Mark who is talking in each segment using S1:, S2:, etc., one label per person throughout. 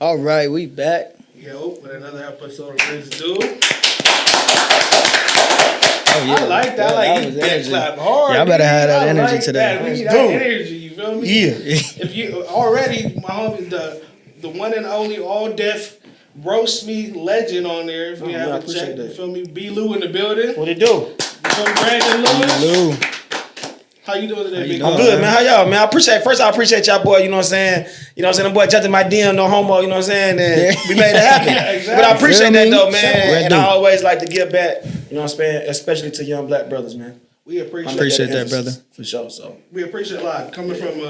S1: All right, we back.
S2: Yo, with another episode of Rinse Dude.
S1: Oh, yeah.
S2: I like that. I like that clap hard.
S1: Y'all better have that energy today.
S2: That. We need that energy. You feel me?
S1: Yeah.
S2: If you already, my homie, the one and only all deaf roast me legend on there. If you haven't checked, you feel me? B. Lou in the building.
S3: What it do?
S2: You feel me? Brandon Lewis.
S1: Lou.
S2: How you doing today, big
S3: I'm good, man. How y'all, man? I appreciate y'all, boy. You know what I'm saying? You know what I'm saying? The boy jumped in my DM, no homo. You know what I'm saying? And we made it happen.
S2: Exactly.
S3: But I appreciate that, though, man. And I always like to give back, you know what I'm saying? Especially to young black brothers, man.
S2: We appreciate
S1: that, brother.
S3: For sure, so.
S2: We appreciate a lot. Coming from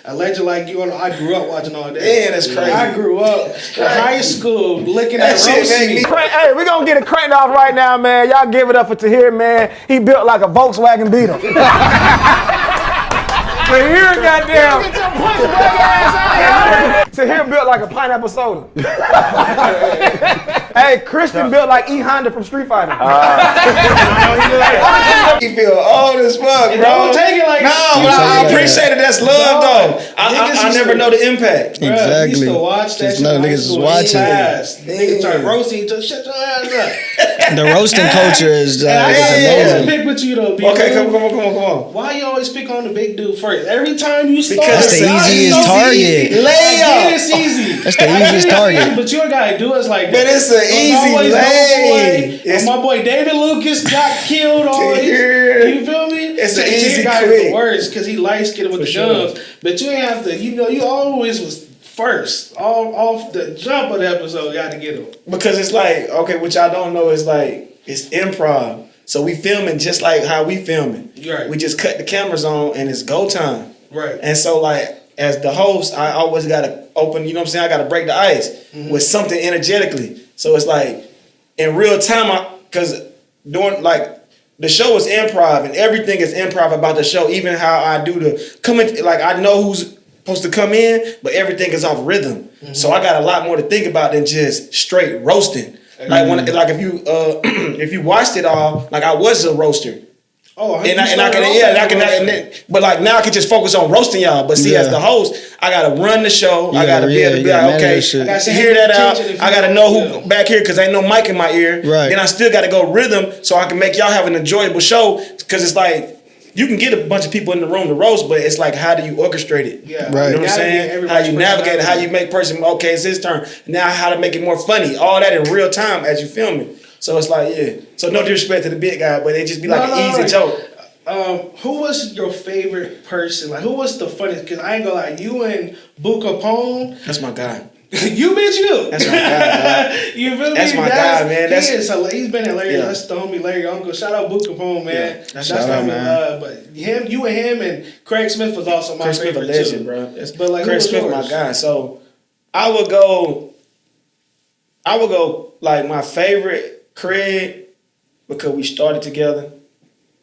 S2: a legend like you, I grew up watching all that.
S3: Yeah, that's crazy.
S2: I grew up in high school looking at
S3: That shit
S2: roast me.
S4: Hey, we're gonna get it cranked off right now, man. Y'all give it up for Tahir, man. He built like a Volkswagen Beetle. Tahir, goddamn. Tahir built like a pineapple soda. Hey, Christian built like E Honda from Street Fighter.
S3: He feel old as fuck, bro.
S2: Don't take it like
S3: no, but I appreciate it. That's love, though. I never know the impact.
S1: Exactly.
S2: Used to watch that shit.
S1: Niggas was watching.
S2: Niggas started roasting. Just shut your ass up.
S1: The roasting culture is
S2: I
S1: amazing.
S2: pick with you though, B.
S3: Okay, come on.
S2: Why you always pick on the big dude first? Every time you start,
S1: That's the easiest target.
S3: Layup.
S2: It's easy.
S1: That's the easiest target.
S2: But you gotta do us like that.
S3: But it's an easy lane.
S2: When my boy David Lucas got killed, you feel me?
S3: It's an easy
S2: guy
S3: quick.
S2: the worst because he light skinned with the guns. But you ain't have to. You know, you always was first off the jump of the episode. You got to get him
S3: because it's like what y'all don't know is like it's improv. So we filming just like how we filming.
S2: Right.
S3: We just cut the cameras on and it's go time.
S2: Right.
S3: And so like as the host, I always gotta open. You know what I'm saying? I gotta break the ice with something energetically. So it's like in real time, because during like the show is improv and everything is improv about the show. Even how I do the comment, like I know who's supposed to come in, but everything is off rhythm. So I got a lot more to think about than just straight roasting. Like if you watched it all, like I was a roaster.
S2: Oh,
S3: but like now I can just focus on roasting y'all. But see, as the host, I gotta run the show. I gotta be able to be like, okay, hear that out. I gotta know who back here because ain't no mic in my ear.
S1: Right.
S3: Then I still gotta go rhythm so I can make y'all have an enjoyable show. Because it's like you can get a bunch of people in the room to roast, but it's like how do you orchestrate it?
S2: Yeah,
S1: right.
S3: You know what I'm saying? How you navigate it, how you make person it's his turn. Now how to make it more funny. All that in real time as you film it. So it's like, yeah. So no disrespect to the big guy, but it just be like an easy joke.
S2: Who was your favorite person? Like, who was the funniest? Because I ain't gonna lie, you and Boo Capone.
S3: That's my guy.
S2: You.
S3: That's my guy.
S2: You feel me?
S3: That's my guy, man.
S2: He's been hilarious.
S3: Yeah.
S2: That's the homie Larry Uncle. Shout out Boo Capone, man.
S3: Yeah.
S2: That's the homie. But you and him and Craig Smith was also my favorite
S3: Craig Smith a legend,
S2: too.
S3: bro.
S2: But like,
S3: Craig Smith, my guy. So I would go like my favorite Craig because we started together.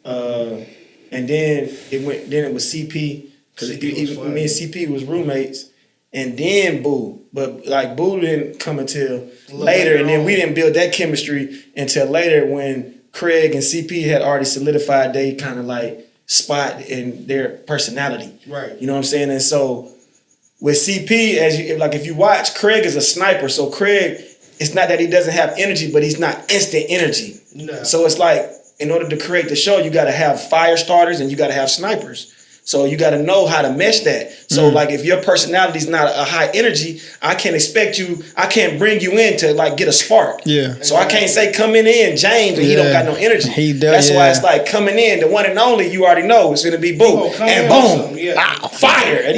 S3: And then it was CP because me and CP was roommates, and then Boo. But like Boo didn't come until later, and then we didn't build that chemistry until later when Craig and CP had already solidified they kind of like spot in their personality.
S2: Right.
S3: You know what I'm saying? And so with CP, if you watch, Craig is a sniper. So Craig, it's not that he doesn't have energy, but he's not instant energy.
S2: No.
S3: So it's like, in order to create the show, you got to have fire starters and you got to have snipers. So you got to know how to mesh that. So like if your personality is not a high energy, I can't bring you in to like get a spark.
S1: Yeah.
S3: So I can't say coming in James and he don't got no energy. That's why it's like coming in, the one and only, you already know it's gonna be Boo. And boom, fire. And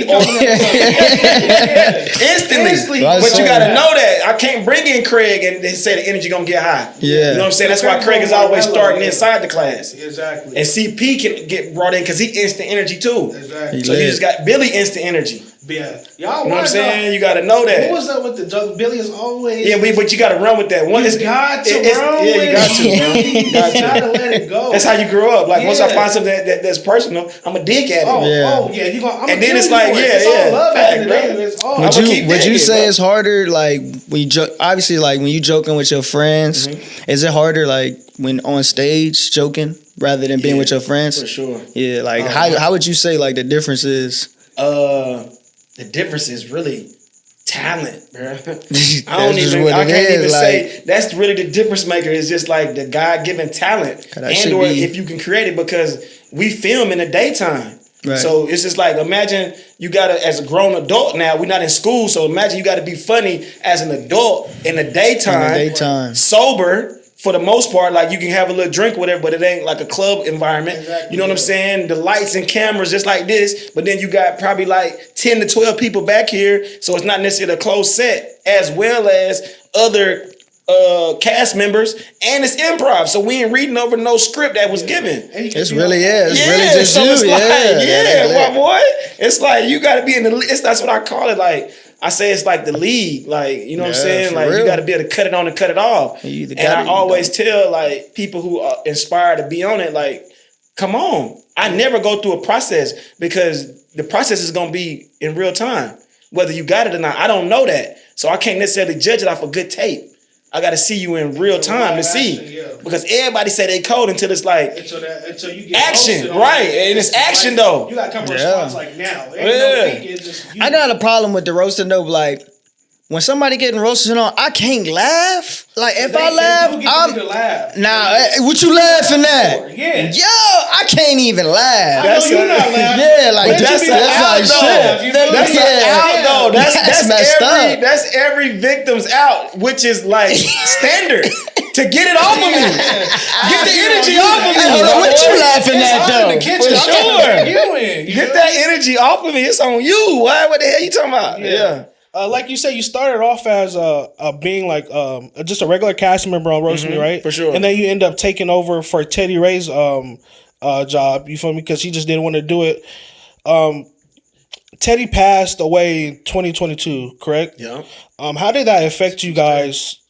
S3: instantly. But you gotta know that. I can't bring in Craig and they say the energy gonna get high.
S1: Yeah.
S3: You know what I'm saying? That's why Craig is always starting inside the class.
S2: Exactly.
S3: And CP can get brought in because he instant energy too.
S2: Exactly.
S3: So you just got Billy instant energy.
S2: Yeah. Y'all
S3: you know what I'm saying? You got to know that.
S2: What was up with the joke? Billy is always...
S3: Yeah, but you got to run with that. One is
S2: got to run with
S3: you got to, bro.
S2: You got to let it go.
S3: That's how you grow up. Like, once I find something that's personal, I'm going to dig at it.
S2: You gonna,
S3: and then it's like,
S1: Would you say it's harder, like, when you obviously, like, when you joking with your friends, is it harder, like, when on stage joking rather than being with your friends?
S3: For sure.
S1: Yeah, like, how would you say, like, the difference is?
S3: The difference is really talent, bro. I can't even
S1: like,
S3: say that's really the difference maker. It's just like the God-given talent, and or if you can create it, because we film in the daytime. Right. So it's just like, imagine you gotta, as a grown adult now, we're not in school, so imagine you gotta be funny as an adult in the daytime. Sober. For the most part, like you can have a little drink, whatever, but it ain't like a club environment. Exactly, you know what I'm saying? The lights and cameras just like this, but then you got probably like 10 to 12 people back here, so it's not necessarily a closed set, as well as other cast members, and it's improv, so we ain't reading over no script that was given.
S1: It's really really just
S3: so
S1: you.
S3: It's like, my boy. It's like you got to be in the. That's what I call it. Like I say, it's like the league. Like you know what I'm saying. Like real. You got to be able to cut it on and cut it off. And I always tell like people who are inspired to be on it, like, come on. I never go through a process because the process is gonna be in real time, whether you got it or not. I don't know that, so I can't necessarily judge it off a good tape. I got to see you in real time to see, because everybody say they cold until it's like
S2: until you get
S3: action, right? And it's action though.
S2: You got to come to response like now.
S1: I got a problem with the roasting though. Like when somebody getting roasted on, I can't laugh. Like if I laugh, what you laughing at?
S2: Yeah,
S1: yo, I can't even laugh.
S2: I know you're not laughing.
S1: Yeah, like that's
S3: like shit. That's an out though. That's every victim's out, which is like standard. To get it off of me, get the energy off of me.
S1: What you laughing at though?
S2: In the kitchen,
S3: for sure. Get that energy off of me. It's on you. What the hell you talking about? Yeah.
S2: Like you said, you started off as being like just a regular cast member on Roast Me, right?
S3: For sure.
S2: And then you end up taking over for Teddy Ray's job. You feel me? Because he just didn't want to do it. Teddy passed away in 2022, correct?
S3: Yeah.
S2: How did that affect you guys?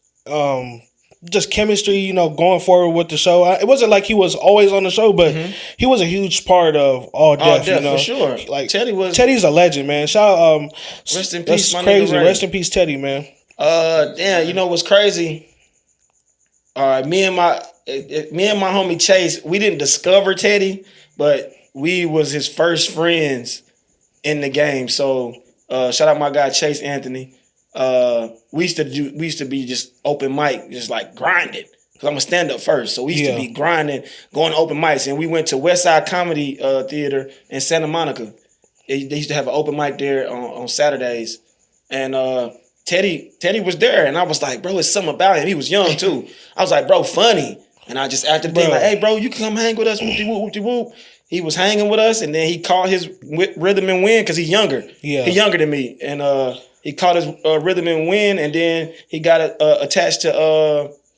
S2: Just chemistry, you know, going forward with the show. It wasn't like he was always on the show, but he was a huge part of All Deaf, you know?
S3: For sure.
S2: Like
S3: Teddy's
S2: a legend, man. Shout
S3: rest in peace,
S2: that's crazy. Rest in peace, Teddy, man.
S3: Damn, you know what's crazy? All right, me and my homie Chase, we didn't discover Teddy, but we was his first friends in the game. So shout out my guy Chase Anthony. We used to be just open mic, just like grinding. Cause I'm a stand up first, so we used to be grinding, going to open mics, and we went to West Side Comedy Theater in Santa Monica. They used to have an open mic there on Saturdays, and Teddy was there, and I was like, bro, it's something about him. He was young too. I was like, bro, funny, and I just after the thing like, hey, bro, you can come hang with us, whoopty whoop, whoopty whoop. He was hanging with us, and then he caught his rhythm and win because he's younger. Yeah, he's younger than me, and he caught his rhythm and win, and then he got attached to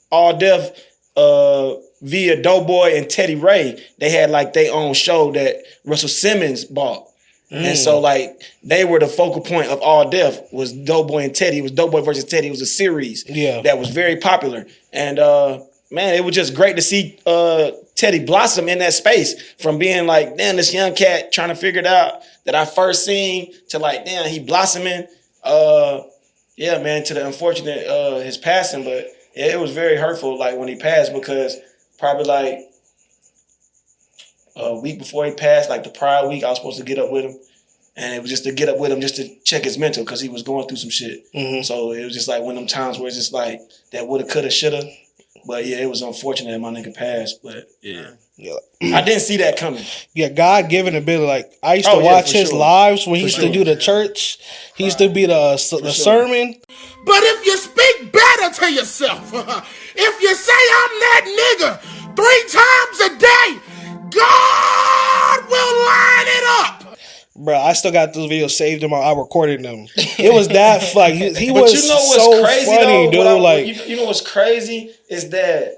S3: All Deaf via Doughboy and Teddy Ray. They had like their own show that Russell Simmons bought. And so like they were the focal point of All Deaf was Doughboy and Teddy. It was Doughboy versus Teddy. It was a series that was very popular. And man, it was just great to see Teddy blossom in that space from being like, damn, this young cat trying to figure it out that I first seen to like, damn, he blossoming. Yeah, man, to the unfortunate his passing, but yeah, it was very hurtful like when he passed, because probably like a week before he passed, like the prior week, I was supposed to get up with him, and it was just to get up with him just to check his mental because he was going through some shit. So it was just like one of them times where it's just like that woulda, coulda, shoulda. But yeah, it was unfortunate that my nigga passed. But yeah. I didn't see that coming.
S2: Yeah, God given ability. Like I used to watch his lives when he used to do the church. He used to be the sermon.
S5: But if you speak better to yourself, if you say I'm that nigga 3 times a day, God will line it up.
S2: Bro, I still got those videos saved in I recorded them. It was that like he
S3: but
S2: was
S3: you know what's
S2: so
S3: crazy,
S2: funny,
S3: though,
S2: dude.
S3: You know what's crazy is that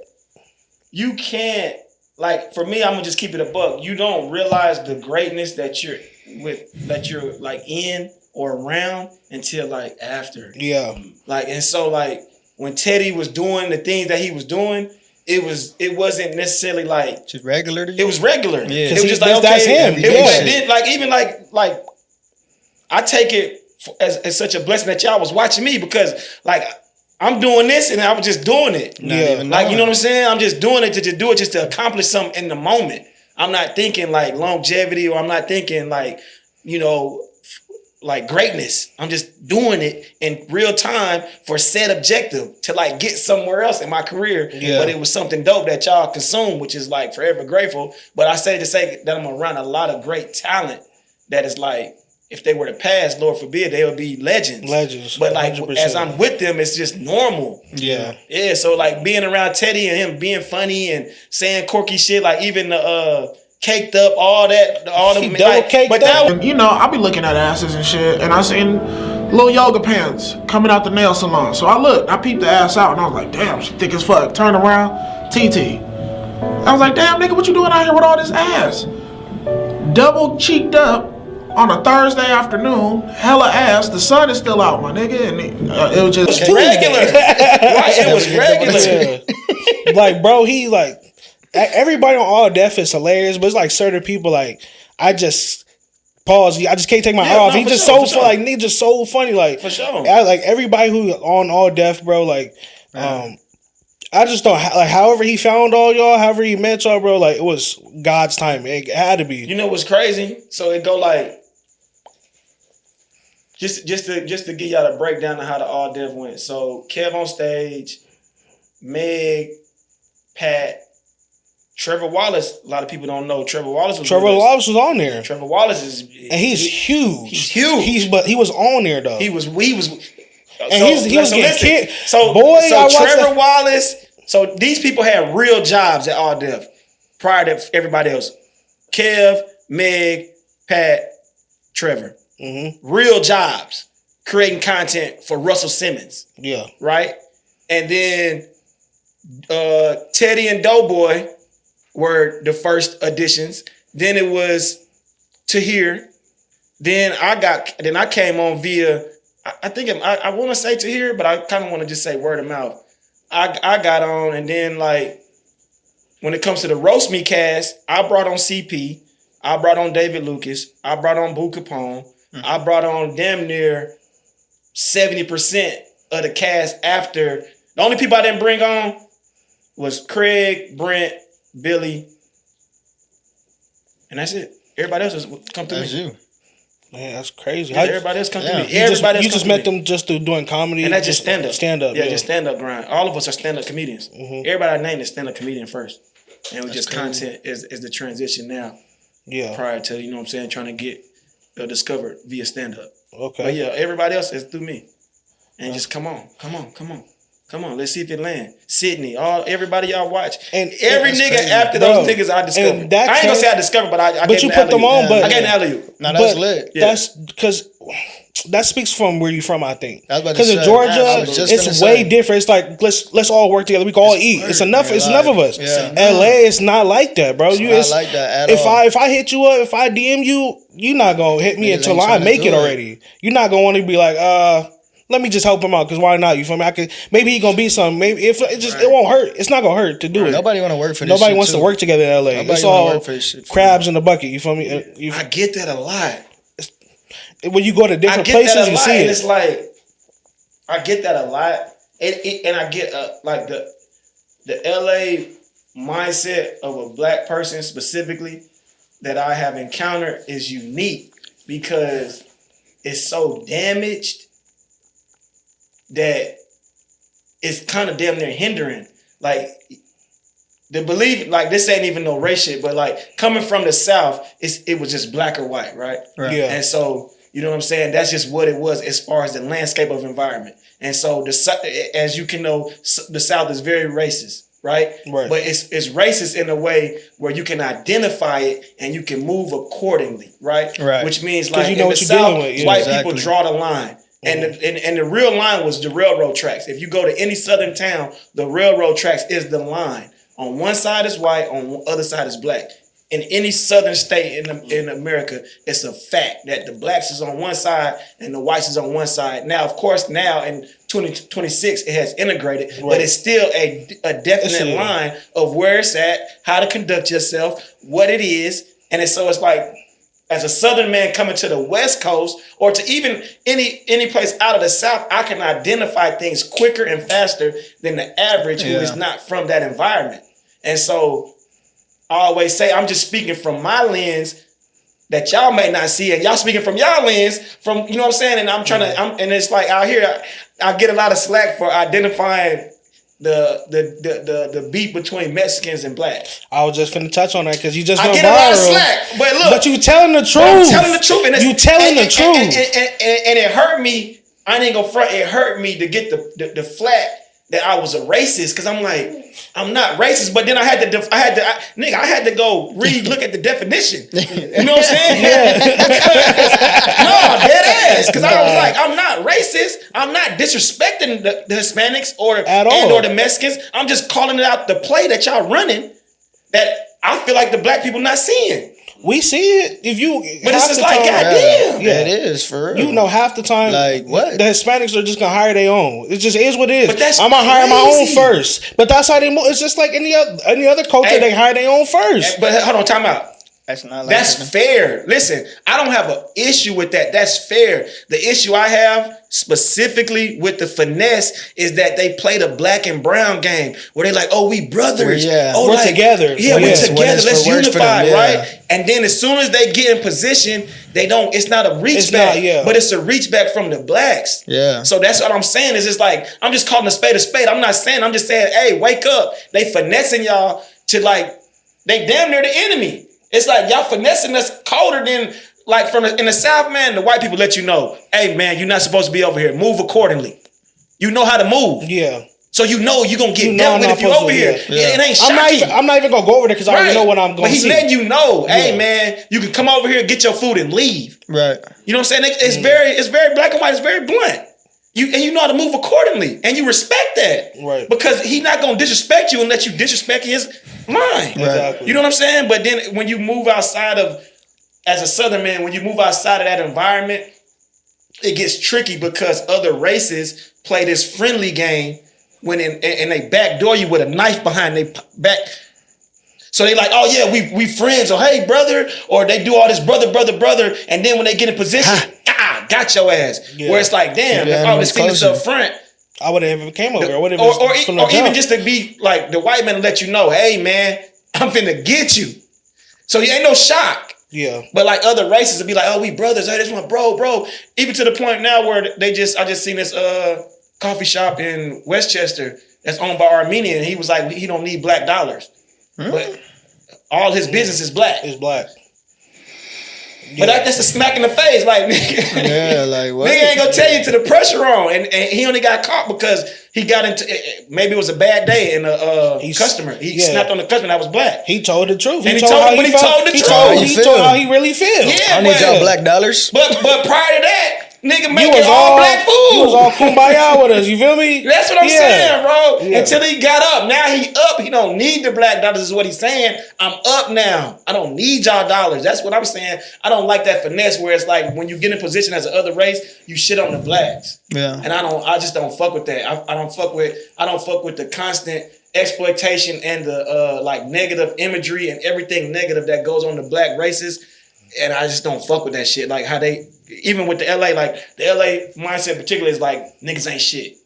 S3: you can't, like, for me, I'm gonna just keep it a buck. You don't realize the greatness that you're like in or around until like after.
S2: Yeah.
S3: Like, and so like when Teddy was doing the things that he was doing, it wasn't necessarily like
S1: just regular to you?
S3: It was regular. Yeah. It was just
S2: like, okay, that's him.
S3: Then, like even like I take it as such a blessing that y'all was watching me, because like I'm doing this and I was just doing it. Like, you know what I'm saying? I'm just doing it to just do it just to accomplish something in the moment. I'm not thinking like longevity, or I'm not thinking like, you know, like greatness. I'm just doing it in real time for said objective to like get somewhere else in my career.
S2: Yeah.
S3: But it was something dope that y'all consume, which is like forever grateful. But I say to say that I'm around a lot of great talent that is like, if they were to pass, Lord forbid, they would be legends. But like
S2: 100%.
S3: as I'm with them, it's just normal.
S2: Yeah.
S3: Yeah. So like being around Teddy and him being funny and saying quirky shit, like even the caked up, all that, all the like,
S2: caked
S3: but
S2: up.
S3: that was
S5: And, you know, I be looking at asses and shit, and I seen little yoga pants coming out the nail salon. So I looked, I peeped the ass out, and I was like, damn, she thick as fuck. Turn around, TT. I was like, damn, nigga, what you doing out here with all this ass? Double cheeked up on a Thursday afternoon, hella ass. The sun is still out, my nigga, and it was just
S3: regular. Right, it was regular.
S2: Yeah. Like, bro, he like everybody on All Def is hilarious, but it's like certain people like I just pause. I just can't take my eye off. He's just so funny. Like nigga, just so funny. Like
S3: For sure.
S2: like everybody who on All Def, bro. Like, I just don't like. However he found all y'all, however he met y'all, bro. Like it was God's time. It had to be.
S3: You know what's crazy? So it go like just to give y'all the breakdown of how the All Def went. So Kev on stage, Meg, Pat, Trevor Wallace. A lot of people don't know Trevor Wallace was
S2: on there.
S3: Trevor Wallace is
S2: And he's huge.
S3: He's huge.
S2: But he was on there though.
S3: He was.
S2: And he was getting kid.
S3: So Trevor Wallace. So these people had real jobs at All Def prior to everybody else. Kev, Meg, Pat, Trevor.
S2: Mm-hmm.
S3: Real jobs creating content for Russell Simmons.
S2: Yeah.
S3: Right? And then Teddy and Doughboy were the first additions. Then it was Tahir. Then I came on via, I think I want to say Tahir, but I kind of want to just say word of mouth. I got on, and then like when it comes to the Roast Me cast, I brought on CP, I brought on David Lucas, I brought on Boo Capone, I brought on damn near 70% of the cast after. The only people I didn't bring on was Craig, Brent, Billy, and that's it. Everybody else has come to me.
S1: That's you.
S2: Man, that's crazy.
S3: Yeah, everybody else come to me.
S2: You just met them just through doing comedy,
S3: and that's just stand up.
S2: Stand up,
S3: yeah, just stand up grind. All of us are stand up comedians.
S2: Mm-hmm.
S3: Everybody I named is stand up comedian first, and we just content is the transition now.
S2: Yeah.
S3: Prior to what I'm saying, trying to get discovered via stand up.
S2: Okay.
S3: But yeah, everybody else is through me, and just come on. Let's see if it land. Sydney, everybody y'all watch, and every nigga
S1: crazy.
S3: after those niggas I discovered. I ain't gonna say I discovered, but I
S2: but you put them on. But
S3: I gave an alley-oop.
S1: No, that's lit.
S3: Yeah.
S2: That's because that speaks from where you from. I think
S1: because
S2: in Georgia, it's way different. It's like let's all work together. We can all eat. It's enough. It's enough of us.
S1: Yeah.
S2: LA is not like that, bro.
S1: It's not like that at all.
S2: If I hit you up, if I DM you, you're not gonna hit me until I make it already. You're not gonna want to be like, let me just help him out because why not? You feel me? Maybe he gonna be something. Maybe if it won't hurt. It's not gonna hurt to do it.
S1: Nobody want to work for this.
S2: Nobody wants to work together in LA. It's all crabs in the bucket. You feel me?
S3: I get that a lot.
S2: When you go to different places, you see it.
S3: It's like I get that a lot, and I get like the LA mindset of a black person specifically that I have encountered is unique because it's so damaged that it's kind of damn near hindering. Like the belief, like this ain't even no race shit, but like coming from the South, it was just black or white, right?
S2: Yeah.
S3: And so, you know what I'm saying? That's just what it was as far as the landscape of environment. And so, as you can know, the South is very racist, right?
S2: Right.
S3: But it's racist in a way where you can identify it and you can move accordingly, right?
S1: Right.
S3: Which means like
S2: you know
S3: in
S2: what
S3: the
S2: you're
S3: South,
S2: dealing with. Yeah,
S3: white
S1: exactly.
S3: people draw the line. And the real line was the railroad tracks. If you go to any southern town, the railroad tracks is the line. On one side is white, on the other side is black. In any southern state in America, it's a fact that the blacks is on one side and the whites is on one side. Now, of course, now in 2026, it has integrated, right. But it's still a definite line of where it's at, how to conduct yourself, what it is. And it's like, as a Southern man coming to the West Coast or to even any place out of the South, I can identify things quicker and faster than the average who is not from that environment. And so I always say, I'm just speaking from my lens that y'all may not see, and y'all speaking from y'all lens, from you know what I'm saying. And I'm trying to, and it's like out here, I get a lot of slack for identifying the beef between Mexicans and blacks.
S2: I was just finna touch on that because you just went
S3: get
S2: viral.
S3: a lot of slack, but look,
S2: but you telling the truth.
S3: I'm telling the truth, and
S2: you telling the truth,
S3: and it hurt me. I ain't gonna front. It hurt me to get the flat that I was a racist, because I'm like, I'm not racist, but then I had to go look at the definition. You know what I'm saying? No, dead ass. Because I was like, I'm not racist. I'm not disrespecting the Hispanics or the Mexicans. I'm just calling it out the play that y'all running that I feel like the black people not seeing.
S2: We see it.
S3: But it's just like, goddamn.
S1: Yeah, it is for real.
S2: You know, half the time,
S1: like what?
S2: The Hispanics are just gonna hire their own. It just is what it is.
S3: But that's
S2: I'm gonna hire my own first. But that's how they move. It's just like any other culture. They hire their own first.
S3: But hold on, time out.
S1: That's not like
S3: that's fair. Listen, I don't have an issue with that. That's fair. The issue I have specifically with the finesse is that they play the black and brown game where they like, oh, we brothers.
S2: We're together.
S3: Yeah, we're together. Let's unify, right? And then as soon as they get in position, they don't. It's not a reach back, but it's a reach back from the blacks.
S1: Yeah.
S3: So that's what I'm saying. Is it's like I'm just calling a spade a spade. I'm not saying. I'm just saying, hey, wake up. They finessing y'all to like they damn near the enemy. It's like y'all finessing us colder than like in the South, man. The white people let you know, hey man, you're not supposed to be over here. Move accordingly. You know how to move.
S2: Yeah.
S3: So you know you're gonna get dealt with if you're over here. Yeah. It ain't shocking.
S2: I'm not even gonna go over there because I already know what I'm going to see.
S3: But he's letting you know, hey man, you can come over here, get your food, and leave.
S1: Right.
S3: You know what I'm saying? It's very black and white. It's very blunt. You know how to move accordingly, and you respect that,
S2: right?
S3: Because he's not gonna disrespect you and let you disrespect his mind.
S2: Exactly.
S3: You know what I'm saying? But then when you move outside of, as a Southern man, when you move outside of that environment, it gets tricky because other races play this friendly game when and they backdoor you with a knife behind their back. So they like, oh yeah, we friends, or hey brother, or they do all this brother, and then when they get in position, got your ass. Yeah. Where it's like, damn, if I would have seen this up front,
S2: I would have even came over. Or
S3: even just to be like the white man to let you know, hey man, I'm finna get you. So you ain't no shock.
S2: Yeah.
S3: But like other races would be like, oh, we brothers. Hey, this one, bro. Even to the point now where I just seen this coffee shop in Westchester that's owned by Armenian. And he was like, he don't need black dollars. But all his business is black.
S2: It's black.
S3: But that's a smack in the face, like nigga.
S1: Yeah, like what?
S3: Nigga ain't gonna tell you to the pressure on, and he only got caught because he got into maybe it was a bad day and a customer. He snapped on the customer that was black.
S2: He told the truth.
S3: He told the truth.
S2: He told how he really feels.
S3: Yeah,
S1: I need y'all black dollars.
S3: But prior to that, nigga making all black food.
S2: He was all kumbaya with us. You feel me?
S3: That's what I'm saying, bro. Yeah. Until he got up. Now he up. He don't need the black dollars is what he's saying. I'm up now. I don't need y'all dollars. That's what I'm saying. I don't like that finesse where it's like when you get in position as another race, you shit on the blacks.
S1: Yeah.
S3: And I just don't fuck with that. I don't fuck with the constant exploitation and the like negative imagery and everything negative that goes on the black races. And I just don't fuck with that shit. Like how they, even with the LA, like the LA mindset particularly is like niggas ain't shit.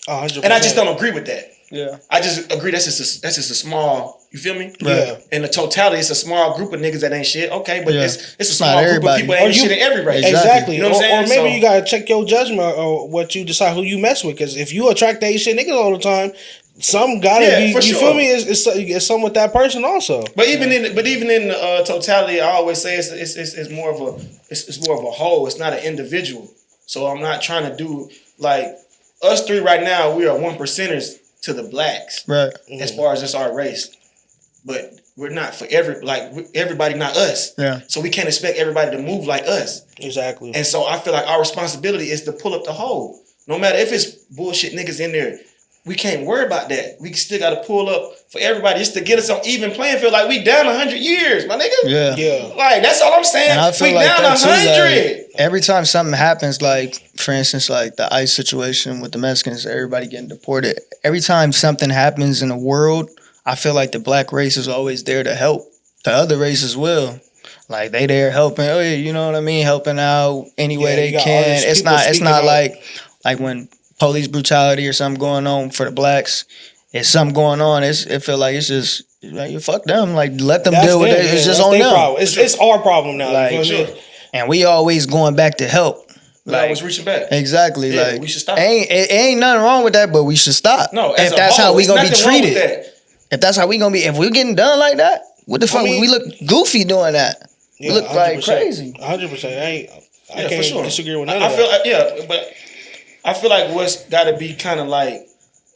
S2: 100%.
S3: And I just don't agree with that.
S1: Yeah.
S3: I just agree that's just a small, you feel me?
S2: Yeah.
S3: In the totality, it's a small group of niggas that ain't shit. Okay, but it's a small group of people that ain't shit in every race.
S2: Exactly.
S3: You know what I'm saying?
S2: Or maybe you gotta check your judgment or what you decide who you mess with. Because if you attract that shit niggas all the time, some gotta be. You feel me? It's some with that person also.
S3: But even in the totality, I always say it's more of a whole. It's not an individual. So I'm not trying to do like us three right now. We are 1%ers to the blacks,
S1: right?
S3: As far as it's our race, but we're not for everybody. Not us.
S1: Yeah.
S3: So we can't expect everybody to move like us.
S2: Exactly.
S3: And so I feel like our responsibility is to pull up the hole. No matter if it's bullshit niggas in there. We can't worry about that. We still got to pull up for everybody just to get us on even playing field. Like we down 100 years, my nigga.
S1: Yeah.
S3: Like that's all I'm saying.
S1: And I feel
S3: we
S1: like
S3: down
S1: that
S3: 100.
S1: Too, like, every time something happens, like for instance, like the ICE situation with the Mexicans, everybody getting deported. Every time something happens in the world, I feel like the black race is always there to help the other race as well. Like they there helping, you know what I mean, helping out any way they can. It's not like when police brutality or something going on for the blacks, If something going on, it feel like it's just like you fuck them. Like let them
S2: That's
S1: deal with
S2: them,
S1: it. It's
S2: yeah,
S1: just
S2: that's
S1: on
S2: their
S1: them.
S2: problem. It's our problem now.
S1: Like,
S2: you feel me?
S1: and we always going back to help.
S3: I was reaching back.
S1: Exactly.
S3: Yeah,
S1: like
S3: we should stop.
S1: Ain't nothing wrong with that, but we should stop.
S3: No,
S1: if that's how we gonna be treated. If that's how we gonna be, if we're getting done like that, what the fuck? We look goofy doing that. We look like crazy.
S2: 100%. I can't
S3: for sure.
S2: disagree with none
S3: I
S2: of
S3: feel
S2: that.
S3: like, but I feel like what's got to be kind of like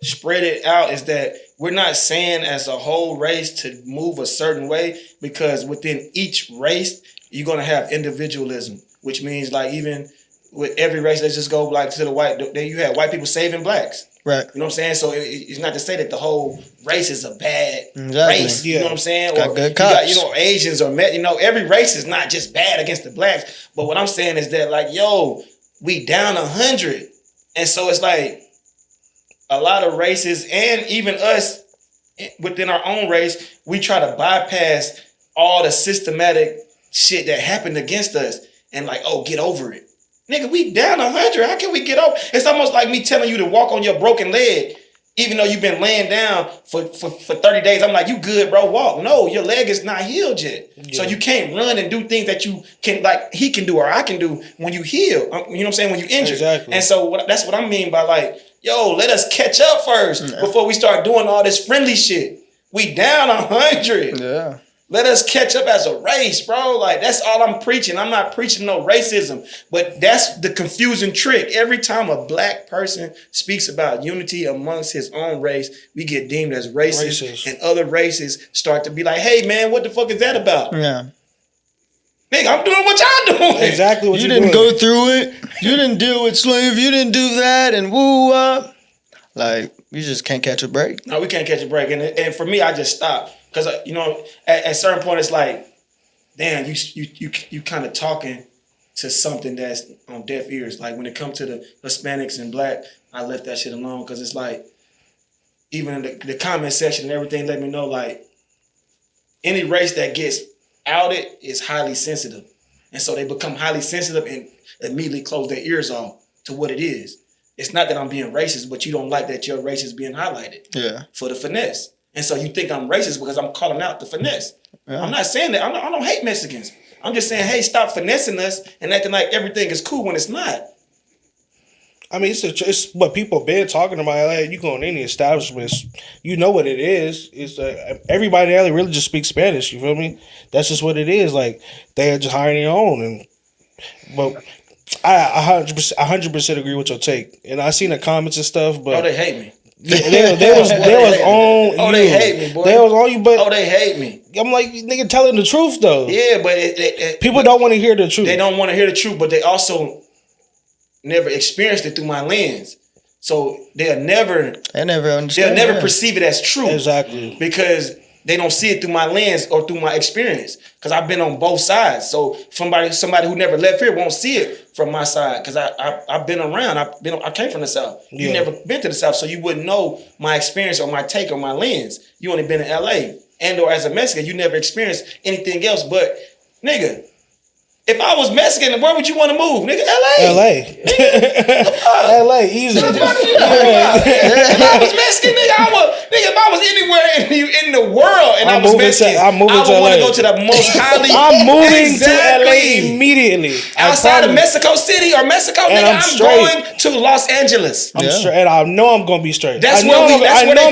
S3: spread it out is that we're not saying as a whole race to move a certain way, because within each race you're gonna have individualism, which means like even with every race, let's just go like to the white. Then you have white people saving blacks.
S1: Right.
S3: You know what I'm saying? So it's not to say that the whole race is a bad
S1: Exactly.
S3: race. You know what I'm saying?
S1: Got
S3: Or
S1: good
S3: you got,
S1: cops.
S3: Asians or every race is not just bad against the blacks. But what I'm saying is that like, yo, we down 100. And so it's like a lot of races and even us within our own race, we try to bypass all the systematic shit that happened against us and like, oh, get over it. Nigga, we down 100. How can we get over? It's almost like me telling you to walk on your broken leg, even though you've been laying down for 30 days. I'm like, you good, bro? Walk. No, your leg is not healed yet. Yeah. So you can't run and do things that you can, like he can do or I can do when you heal. You know what I'm saying? When you injured.
S2: Exactly.
S3: And so that's what I mean by like, yo, let us catch up first before we start doing all this friendly shit. We down 100.
S1: Yeah.
S3: Let us catch up as a race, bro. Like, that's all I'm preaching. I'm not preaching no racism. But that's the confusing trick. Every time a black person speaks about unity amongst his own race, we get deemed as racist. And other races start to be like, hey, man, what the fuck is that about?
S1: Yeah.
S3: Nigga, I'm doing what y'all doing.
S2: Exactly what
S1: you
S2: you're
S1: didn't
S2: doing.
S1: go through it. You didn't deal with slave. You didn't do that and woo up. Like, you just can't catch a break.
S3: No, we can't catch a break. And for me, I just stopped. Because, at a certain point, it's like, damn, you kind of talking to something that's on deaf ears. Like, when it comes to the Hispanics and black, I left that shit alone. Because it's like, even in the comment section and everything let me know, like, any race that gets outed is highly sensitive. And so they become highly sensitive and immediately close their ears off to what it is. It's not that I'm being racist, but you don't like that your race is being highlighted.
S1: Yeah.
S3: For the finesse. And so you think I'm racist because I'm calling out the finesse.
S1: Yeah.
S3: I'm not saying that. I don't hate Mexicans. I'm just saying, hey, stop finessing us and acting like everything is cool when it's not.
S2: I mean, it's what people been talking about. Like, you go in any establishments, you know what it is. It's everybody there really just speaks Spanish. You feel me? That's just what it is. Like, they're just hiring their own. But I 100% agree with your take. And I seen the comments and stuff. But
S3: they hate me.
S2: They was on you.
S3: Oh, they hate me, boy.
S2: They was on you, but
S3: oh, they hate me.
S2: I'm like, nigga, telling the truth though.
S3: Yeah, but
S2: people don't want to hear the truth.
S3: They don't want to hear the truth, but they also never experienced it through my lens. So they'll never understand. They'll never perceive it as true.
S2: Exactly.
S3: Because they don't see it through my lens or through my experience. Because I've been on both sides. So somebody who never left here won't see it from my side. Because I've been around. I came from the South. You never been to the South, so you wouldn't know my experience or my take or my lens. You only been in LA. And or as a Mexican, you never experienced anything else. But nigga, if I was Mexican, where would you want to move? Nigga, LA.
S2: LA, easy.
S3: If I was Mexican, if I was anywhere in the world and I was Mexican, I would want to go to the most highly.
S2: I'm moving to LA immediately.
S3: Outside of Mexico City or Mexico, nigga, I'm going to Los Angeles.
S2: I'm straight, and I know I'm gonna be straight.
S3: That's where I'm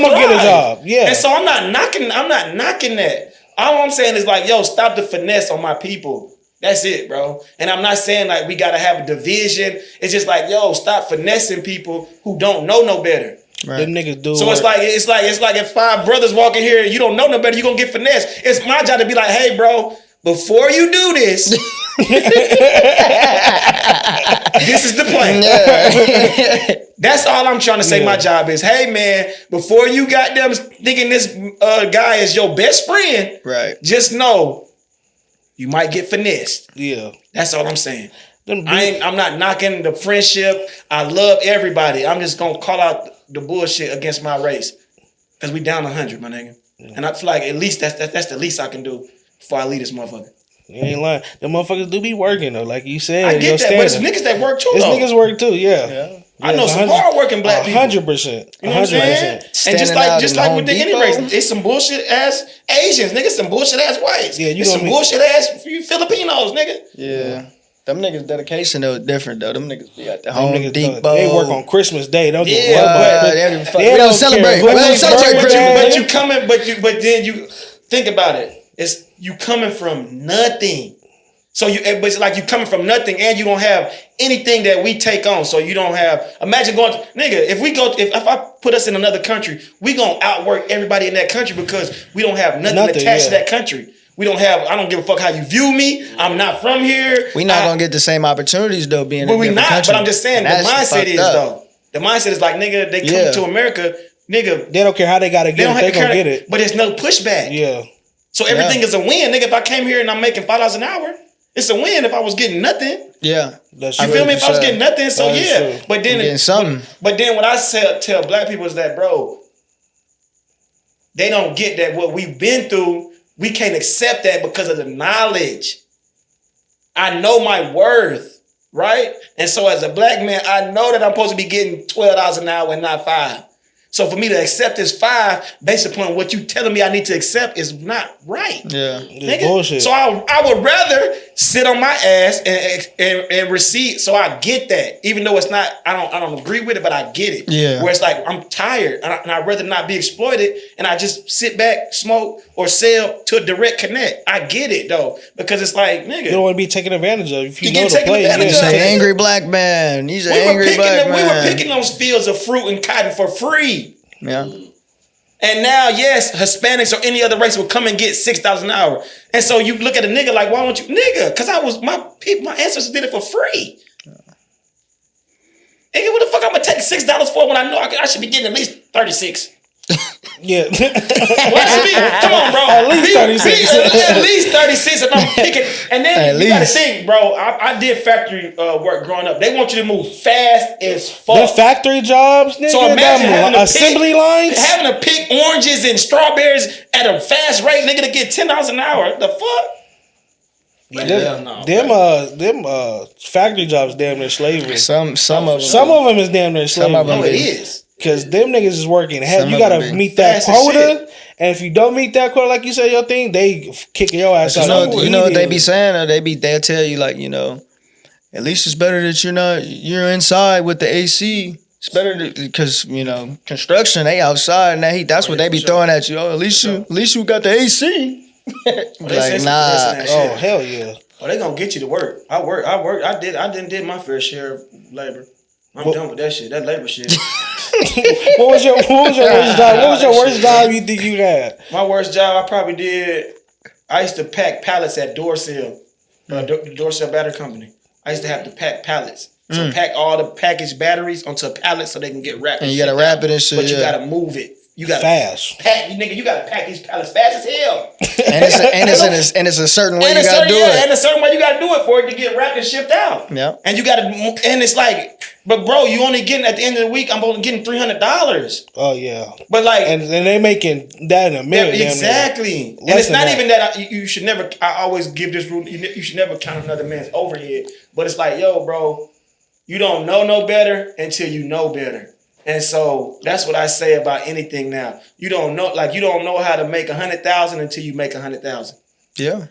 S3: gonna
S2: get a job. Yeah.
S3: And so I'm not knocking that. All I'm saying is like, yo, stop the finesse on my people. That's it, bro. And I'm not saying like we gotta have a division. It's just like, yo, stop finessing people who don't know no better.
S2: Right. Them niggas do.
S3: So it's like if 5 brothers walk in here, you don't know no better, you gonna get finessed. It's my job to be like, hey, bro, before you do this, this is the plan. Yeah. That's all I'm trying to say. My job is, hey man, before you got them thinking this guy is your best friend, right? Just know you might get finessed. Yeah. That's all I'm saying. I'm not knocking the friendship. I love everybody. I'm just gonna call out the bullshit against my race. Cause we down 100, my nigga. Yeah. And I feel like at least that's the least I can do before I leave this motherfucker.
S2: You ain't lying. The motherfuckers do be working though, like you said.
S3: I get that, but it's niggas that work too.
S2: It's niggas work too, yeah.
S3: I know some hardworking black people.
S2: 100%.
S3: You know what I'm saying? And just like with the any race, it's some bullshit ass Asians, nigga. Some bullshit ass whites. Yeah, it's some bullshit ass Filipinos, nigga.
S1: Yeah. Them niggas' dedication though different though. Them niggas be at the Home Depot.
S2: They work on Christmas Day. They don't give a fuck.
S1: They don't celebrate. We don't celebrate Christmas.
S3: But then you think about it. It's you coming from nothing. So it's like you coming from nothing, and you don't have anything that we take on. So you don't have. Imagine going, nigga. If I put us in another country, we gonna outwork everybody in that country because we don't have nothing attached to that country. We don't have. I don't give a fuck how you view me. I'm not from here.
S1: We not gonna get the same opportunities though. Being, but we not.
S3: Country. But I'm just saying the mindset is though. The mindset is like, nigga. They come to America, nigga.
S2: They don't care how they gotta get it. They gonna get it.
S3: But there's no pushback.
S2: Yeah.
S3: So everything is a win, nigga. If I came here and I'm making $5 an hour. It's a win if I was getting nothing.
S1: Yeah.
S3: You feel me? If I was getting nothing, so yeah. But then
S1: something.
S3: But then what I tell black people is that, bro, they don't get that what we've been through, we can't accept that because of the knowledge. I know my worth, right? And so as a black man, I know that I'm supposed to be getting $12 an hour and not $5. So for me to accept this 5 based upon what you telling me I need to accept is not right.
S1: Yeah.
S3: Nigga. Bullshit. So I would rather sit on my ass and receive. So I get that. Even though it's not, I don't agree with it, but I get it.
S1: Yeah.
S3: Where it's like, I'm tired and I'd rather not be exploited and I just sit back, smoke, or sell to a direct connect. I get it though. Because it's like, nigga.
S2: You don't want to be taken advantage of. If you
S3: get
S2: know
S3: taken advantage of.
S1: He's an angry black man. He's an angry black man.
S3: We were picking those fields of fruit and cotton for free.
S1: Yeah.
S3: And now, yes, Hispanics or any other race will come and get $6 an hour. And so you look at a nigga like, why don't you, nigga? Because my ancestors did it for free. Nigga, what the fuck I'm gonna take $6 for when I know I should be getting at least 36?
S2: Yeah.
S3: Come on, bro.
S2: At least 36.
S3: At least 36 if I'm picking. And then you gotta think, bro, I did factory work growing up. They want you to move fast as fuck.
S2: The factory jobs, nigga.
S3: So imagine having
S2: assembly lines.
S3: Having to pick oranges and strawberries at a fast rate, nigga, to get $10 an hour. The fuck?
S2: Them factory jobs damn near slavery.
S1: Some of
S2: them is damn near slavery.
S1: Some of them
S3: it is.
S2: Cause them niggas is working. You gotta meet that quota, and if you don't meet that quota, like you said, your thing, they kicking your ass out.
S1: You know what they be saying? Or they'll tell you like, you know, at least it's better that you're inside with the AC. It's better because you know construction they outside and that heat. That's what they be throwing at you. Oh, at least you got the AC. Like nah.
S2: Oh hell yeah.
S3: Oh, they gonna get you to work. I work. I did my fair share of labor. I'm done with that shit. That labor shit.
S2: What was your worst job? What was your worst job you think you had?
S3: My worst job I probably did. I used to pack pallets at Doorcell, the Doorcell Battery Company. I used to have to pack pallets. So pack all the packaged batteries onto a pallet so they can get wrapped.
S1: And you gotta wrap it and shit.
S3: But you gotta move it. You gotta
S2: fast.
S3: You gotta pack these pallets fast as hell.
S1: and it's a certain way you gotta do it.
S3: And a certain way you gotta do it for it to get wrapped and shipped out.
S1: Yeah.
S3: And you gotta, and it's like, but bro, you only getting at the end of the week. I'm only getting $300.
S2: Oh yeah.
S3: But like,
S2: and they making that in a minute.
S3: Exactly. And it's not even that you should never. I always give this rule. You should never count another man's overhead. But it's like, yo, bro, you don't know no better until you know better. And so that's what I say about anything now. You don't know how to make 100,000 until you make 100,000.
S1: Yeah.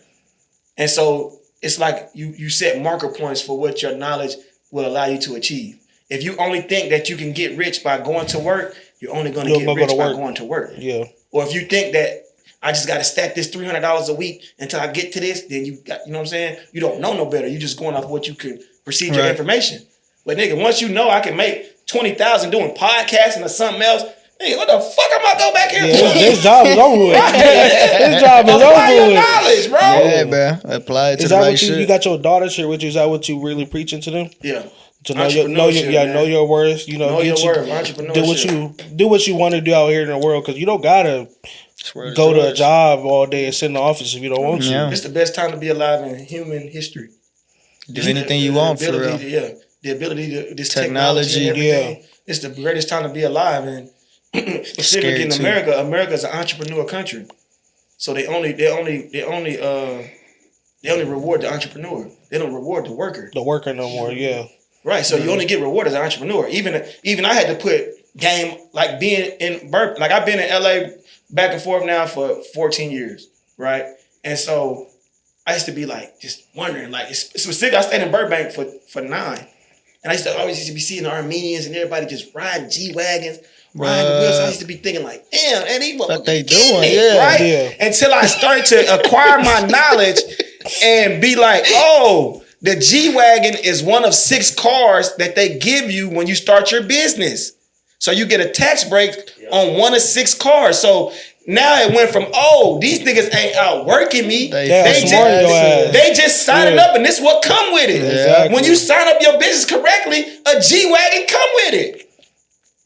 S3: And so it's like you set marker points for what your knowledge will allow you to achieve. If you only think that you can get rich by going to work, you're only going to get rich by going to work.
S2: Yeah.
S3: Or if you think that I just got to stack this $300 a week until I get to this, then you know what I'm saying? You don't know no better. You're just going off what you could perceive your information. But nigga, once you know I can make 20,000 doing podcasting or something else, hey, what the fuck am I go back here for?
S2: This job is over with. This job is over with.
S3: Knowledge, bro.
S1: Yeah, bro. Apply it to the right shit.
S2: You got your daughter shit with you? Is that what you really preaching to them?
S3: Yeah.
S2: To know your worth. You know
S3: your worth. Entrepreneurship.
S2: Do what you want to do out here in the world, because you don't gotta go to a job all day and sit in the office if you don't want to.
S3: Yeah. It's the best time to be alive in human history.
S1: Do anything you want for real.
S3: The ability to this technology and everything. It's the greatest time to be alive, and specifically in America. America's an entrepreneur country, so they only reward the entrepreneur. They don't reward the worker.
S2: The worker no more, yeah.
S3: Right. So you only get rewarded as an entrepreneur. Even I had to put game, like being in Burp, like I've been in LA back and forth now for 14 years. Right. And so I used to be like, just wondering, like, specifically, I stayed in Burbank for 9. And I used to always be seeing the Armenians and everybody just riding G-Wagons, riding the wheels. So I used to be thinking like, damn, and he
S1: What they
S3: getting
S1: doing,
S3: it,
S1: yeah.
S3: right?
S2: Yeah.
S3: Until I started to acquire my knowledge and be like, oh, the G-Wagon is one of 6 cars that they give you when you start your business. So you get a tax break on one of 6 cars. So now it went from, oh, these niggas ain't out working me. They just signing up and this what come with it.
S2: Exactly.
S3: When you sign up your business correctly, a G-Wagon come with it.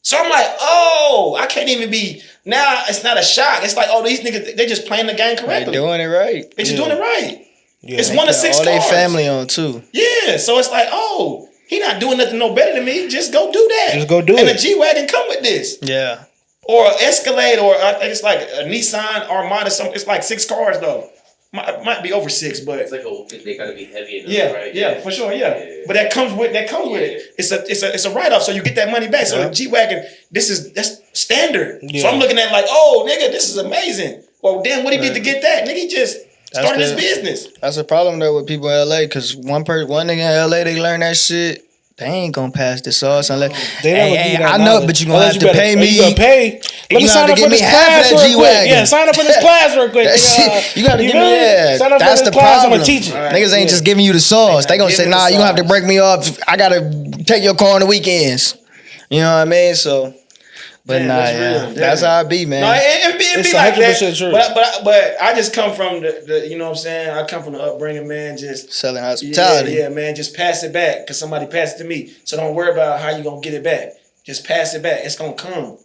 S3: So I'm like, oh, I can't even be, now it's not a shock. It's like, oh, these niggas, they just playing the game
S1: They
S3: correctly.
S1: doing it right.
S3: They just doing it right.
S2: Yeah.
S3: It's one of 6
S1: All
S3: cars.
S1: they family on too.
S3: Yeah, so it's like, oh, he not doing nothing no better than me. Just go do that.
S2: Just go do
S3: and
S2: it.
S3: And a G-Wagon come with this.
S1: Yeah.
S3: Or Escalade, or I think it's like a Nissan Armada. It's like 6 cars though. Might be over 6, but
S6: it's like they gotta be heavy enough, right?
S3: Yeah, for sure, yeah. But that comes with it. It's a write off, so you get that money back. So the G-Wagon, that's standard.
S2: Yeah.
S3: So I'm looking at it like, oh nigga, this is amazing. Well, damn, what he did to get that? Nigga, he just started his business.
S1: That's a problem though with people in LA, because one nigga in LA, they learn that shit. They ain't gonna pass the sauce unless
S2: They never give you that
S1: I know,
S2: knowledge.
S1: but you gonna
S2: Unless
S1: have
S2: you
S1: to
S2: better-
S1: pay me.
S2: You gotta pay. Let me
S1: You
S2: sign
S1: gotta
S2: up for
S1: give me
S2: this
S1: half of
S2: class
S1: that
S2: real quick.
S1: G-Wagon.
S2: Yeah, sign up for this class real quick.
S1: You gotta give me that.
S2: Sign up
S1: That's
S2: for
S1: the
S2: this class. I'm
S1: problem.
S2: gonna teach you.
S1: Niggas ain't just giving you the sauce. They gonna say,
S3: giving
S1: nah,
S3: the
S1: you gonna have to
S3: sauce.
S1: break me off. I gotta take your car on the weekends. You know what I mean? So, but
S3: Damn,
S1: nah,
S3: that's
S1: yeah,
S3: real.
S1: that's
S3: Damn.
S1: how it be, man.
S3: No, it be
S2: It's
S3: like
S2: 100%
S3: that.
S2: true.
S3: But I just come from the you know what I'm saying? I come from the upbringing, man, just
S1: Selling hospitality.
S3: Yeah, man, just pass it back because somebody passed it to me. So don't worry about how you gonna get it back. Just pass it back. It's gonna come.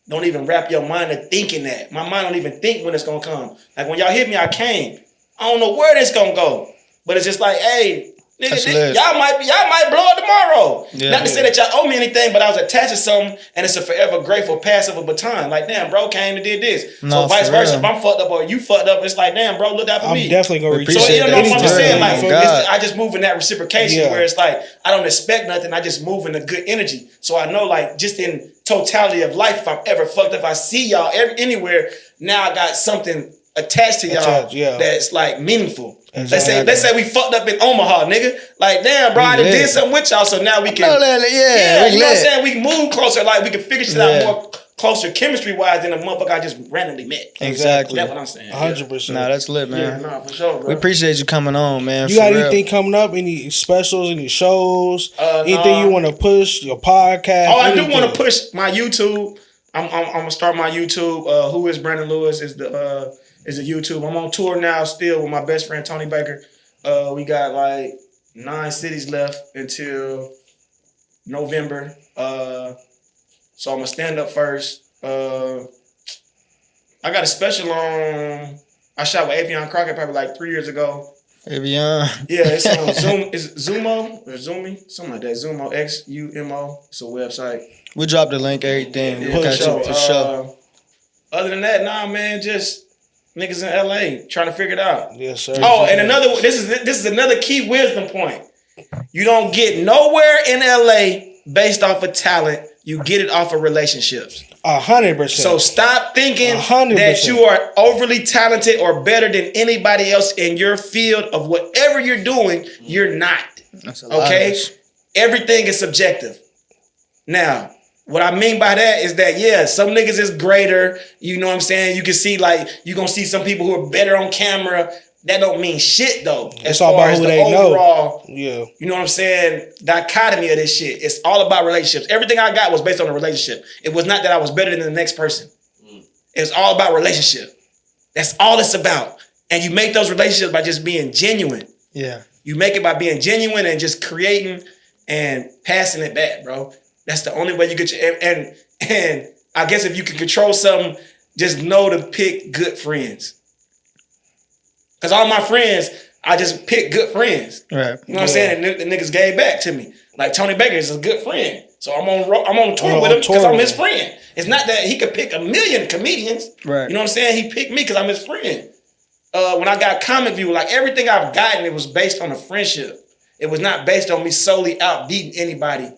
S3: Don't even wrap your mind to thinking that. My mind don't even think when it's gonna come. Like when y'all hit me, I came. I don't know where this gonna go, but it's just like, hey, nigga, y'all might blow it tomorrow.
S1: Yeah.
S3: Not to say that y'all owe me anything, but I was attached to something, and it's a forever grateful pass of a baton. Like, damn, bro, came and did this.
S1: No,
S3: so vice
S1: for
S3: versa,
S1: real.
S3: if I'm fucked up or you fucked up, it's like, damn, bro, look out for
S2: I'm
S3: me.
S2: definitely gonna reach
S3: So
S1: appreciate
S3: you know what I'm
S1: that.
S3: saying?
S1: Yeah,
S3: Like,
S1: oh God.
S3: I just move in that reciprocation
S2: Yeah.
S3: where it's like I don't expect nothing. I just move in a good energy. So I know, like, just in totality of life, if I'm ever fucked up, if I see y'all anywhere, now I got something attached to y'all that's like meaningful.
S2: Exactly.
S3: Let's say we fucked up in Omaha, nigga. Like, damn, bro, I done did something with y'all, so now we can.
S1: Yeah,
S3: you know what I'm saying? We can move closer, like we can figure shit out more closer chemistry wise than a motherfucker I just randomly met.
S1: Exactly.
S3: That's what I'm saying.
S2: 100%.
S1: Nah, that's lit, man.
S3: Yeah, nah, for sure, bro.
S1: We appreciate you coming on, man.
S2: You
S1: for
S2: got
S1: real.
S2: anything coming up? Any specials? Any shows? Anything
S3: nah.
S2: you want to push? Your podcast?
S3: Oh, I do
S2: anything?
S3: want to push my YouTube. I'm gonna start my YouTube. Who is Brandon Lewis is the YouTube. I'm on tour now still with my best friend Tony Baker. We got like 9 cities left until November. So I'm gonna stand up first. I got a special on. I shot with Avion Crockett probably like 3 years ago.
S1: Avion.
S3: Yeah, it's on Zoom. It's Zumo or Zoomy, something like that. Zumo, XUMO. It's a website.
S1: We dropped the link, everything.
S3: Yeah,
S1: We'll catch you for sure.
S3: Other than that, nah, man, just niggas in LA trying to figure it out.
S2: Yes, sir.
S3: Oh, and this is another key wisdom point. You don't get nowhere in LA based off of talent. You get it off of relationships.
S2: 100%.
S3: So stop thinking
S2: 100%.
S3: that you are overly talented or better than anybody else in your field of whatever you're doing. You're not.
S1: That's a lot
S3: Okay?
S1: of us.
S3: Everything is subjective. Now, what I mean by that is that, yeah, some niggas is greater. You know what I'm saying? You can see, like, you going to see some people who are better on camera. That don't mean shit, though.
S2: It's all about who they
S3: overall,
S2: know. Yeah.
S3: you know what I'm saying? Dichotomy of this shit. It's all about relationships. Everything I got was based on a relationship. It was not that I was better than the next person. It's all about relationship. That's all it's about. And you make those relationships by just being genuine.
S1: Yeah.
S3: You make it by being genuine and just creating and passing it back, bro. That's the only way you get your, and I guess if you can control something, just know to pick good friends. Cause all my friends, I just pick good friends.
S1: Right.
S3: You know what I'm saying? And the niggas gave back to me. Like Tony Baker is a good friend. So I'm on tour with him because I'm his friend. It's not that he could pick a million comedians.
S1: Right.
S3: You know what I'm saying? He picked me because I'm his friend. When I got Comic View, like everything I've gotten, it was based on a friendship. It was not based on me solely out beating anybody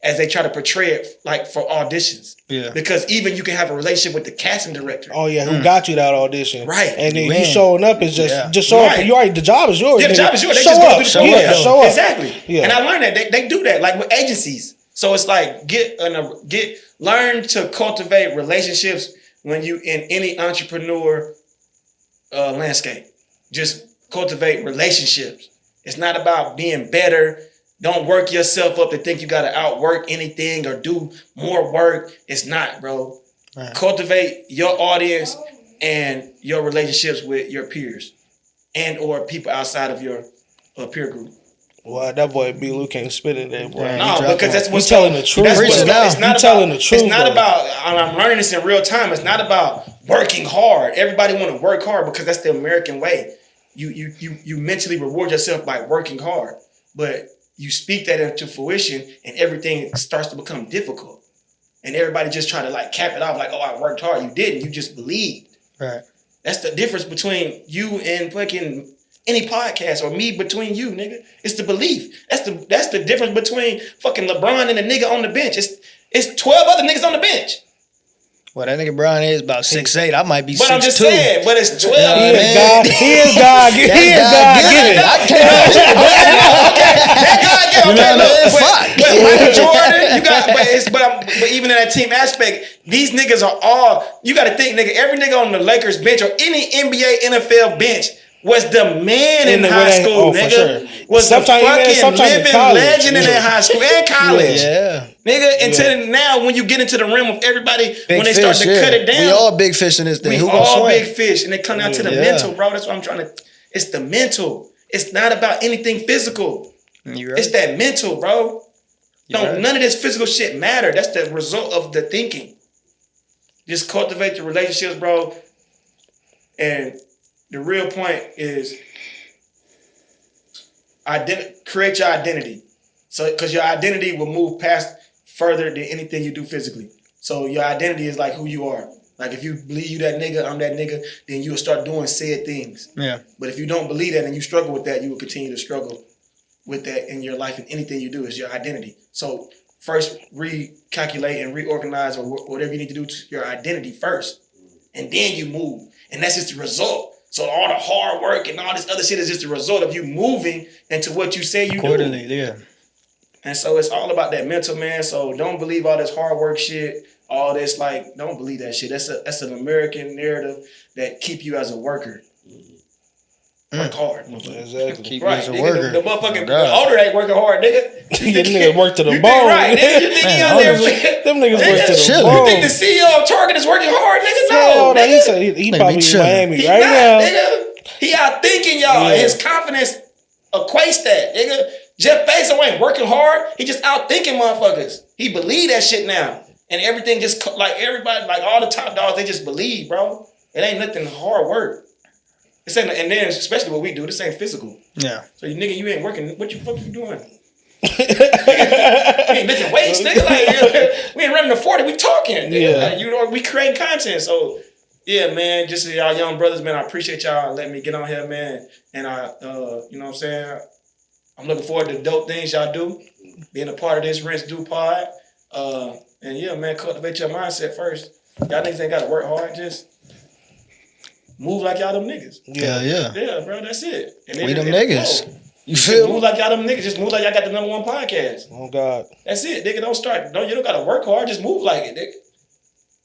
S3: as they try to portray it like for auditions.
S1: Yeah.
S3: Because even you can have a relationship with the casting director.
S2: Oh yeah, who got you that audition?
S3: Right.
S2: And then
S1: You
S2: you
S1: in.
S2: showing up is just show up.
S3: Right.
S2: You already the job is yours.
S3: Yeah, the
S2: nigga.
S3: job is yours. They
S2: Show
S3: just go
S2: up.
S3: through the
S2: Show
S3: program.
S2: up. Show up.
S3: Exactly.
S2: Yeah.
S3: And I learned that they do that like with agencies. So it's like learn to cultivate relationships when you in any entrepreneur landscape. Just cultivate relationships. It's not about being better. Don't work yourself up to think you got to outwork anything or do more work. It's not, bro. Right. Cultivate your audience and your relationships with your peers and or people outside of your peer group.
S2: Well, that boy B. Lou can't spit in there, boy.
S1: Yeah,
S3: No, because that's what's
S2: telling the truth.
S3: That's what's
S1: It's
S3: not
S2: telling the truth.
S3: It's not about. I'm learning this in real time. It's not about working hard. Everybody want to work hard because that's the American way. You mentally reward yourself by working hard, but you speak that into fruition, and everything starts to become difficult. And everybody just try to like cap it off, like, "Oh, I worked hard." You didn't. You just believed.
S1: Right.
S3: That's the difference between you and fucking any podcast or me between you, nigga. It's the belief. That's the difference between fucking LeBron and the nigga on the bench. It's 12 other niggas on the bench.
S1: Well, that nigga Brian is about 6'8". I might be 6'2".
S3: But I'm just saying, but it's 12.
S2: He is God. He is God given.
S1: I can't.
S3: That guy get okay. Look,
S1: Fuck.
S3: but Michael Jordan, you got, but even in that team aspect, these niggas are all. You got to think, nigga. Every nigga on the Lakers bench or any NBA, NFL bench was the man in high school, nigga.
S2: Sure.
S3: Was
S2: sometimes,
S3: the fucking living legend in
S2: yeah.
S3: that high school and college.
S1: Yeah.
S3: Nigga, until now, when you get into the realm of everybody,
S1: Big
S3: when they
S1: fish,
S3: start to cut it down,
S1: we all big fish in this thing.
S3: we
S1: Who gonna
S3: all
S1: swim?
S3: big fish, and it come down to the
S1: Yeah.
S3: mental, bro. That's what I'm trying to. It's the mental. It's not about anything physical.
S1: You right.
S3: It's that mental, bro.
S1: Right.
S3: None of this physical shit matter. That's the result of the thinking. Just cultivate the relationships, bro. And the real point is create your identity. So, because your identity will move past further than anything you do physically. So your identity is like who you are. Like if you believe you that nigga, I'm that nigga, then you'll start doing said things.
S1: Yeah.
S3: But if you don't believe that and you struggle with that, you will continue to struggle with that in your life, and anything you do is your identity. So first recalculate and reorganize or whatever you need to do to your identity first. And then you move. And that's just the result. So all the hard work and all this other shit is just a result of you moving into what you say you
S1: Accordingly,
S3: do.
S1: yeah.
S3: And so it's all about that mental, man. So don't believe all this hard work shit, all this like, don't believe that shit. That's an American narrative that keep you as a worker. Work hard.
S2: Exactly.
S1: Keep you
S3: Right,
S1: as a
S3: nigga,
S1: worker.
S3: the motherfucking
S1: God.
S3: older ain't working hard, nigga.
S2: Yeah, niggas work to the
S3: You
S2: bone.
S3: think right, nigga. You think he out there?
S2: Them niggas work to the
S1: Chill.
S2: bone.
S3: You think the CEO of Target is working hard, nigga?
S2: Hell
S3: No,
S2: no, he
S3: nigga.
S2: said he
S1: Nigga
S2: probably
S1: be
S2: in
S1: chilling.
S2: Miami
S3: He
S2: right
S3: not,
S2: now.
S3: nigga. He out thinking y'all.
S2: Yeah.
S3: His confidence equates that, nigga. Jeff Bezos ain't working hard. He just out thinking motherfuckers. He believe that shit now. And everything just, like everybody, like all the top dogs, they just believe, bro. It ain't nothing hard work. This ain't, and then especially what we do, this ain't physical.
S1: Yeah.
S3: So you nigga, you ain't working. What you fuck you doing? We ain't lifting weights, nigga. Like we ain't running to 40. We talking. Nigga.
S2: Yeah.
S3: Like, you know, we creating content. So yeah, man. Just y'all young brothers, man. I appreciate y'all letting me get on here, man. And I, you know what I'm saying. I'm looking forward to the dope things y'all do. Being a part of this Rinse Do Pod. And yeah, man, cultivate your mindset first. Y'all niggas ain't gotta work hard. Just move like y'all them niggas.
S1: Yeah, yeah.
S3: Yeah, bro. That's it. And
S1: We them
S3: it
S1: niggas.
S3: flow.
S1: You
S3: Just
S1: feel
S3: move
S1: me?
S3: like y'all them niggas. Just move like y'all got the #1 podcast.
S2: Oh God.
S3: That's it, nigga. You don't gotta work hard. Just move like it, nigga.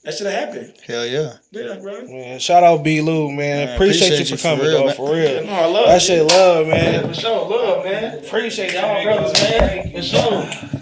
S3: That should have happened.
S1: Hell yeah.
S3: Yeah, bro.
S2: Man, shout out B. Lou, man.
S1: Man,
S2: appreciate you
S1: appreciate
S2: for
S1: you
S2: coming,
S1: for real,
S2: dog.
S1: man.
S2: For real.
S3: No, I love
S2: That
S3: it.
S2: shit love,
S3: Yeah,
S2: man.
S3: for sure. Love, man. Appreciate y'all brothers, man. For sure.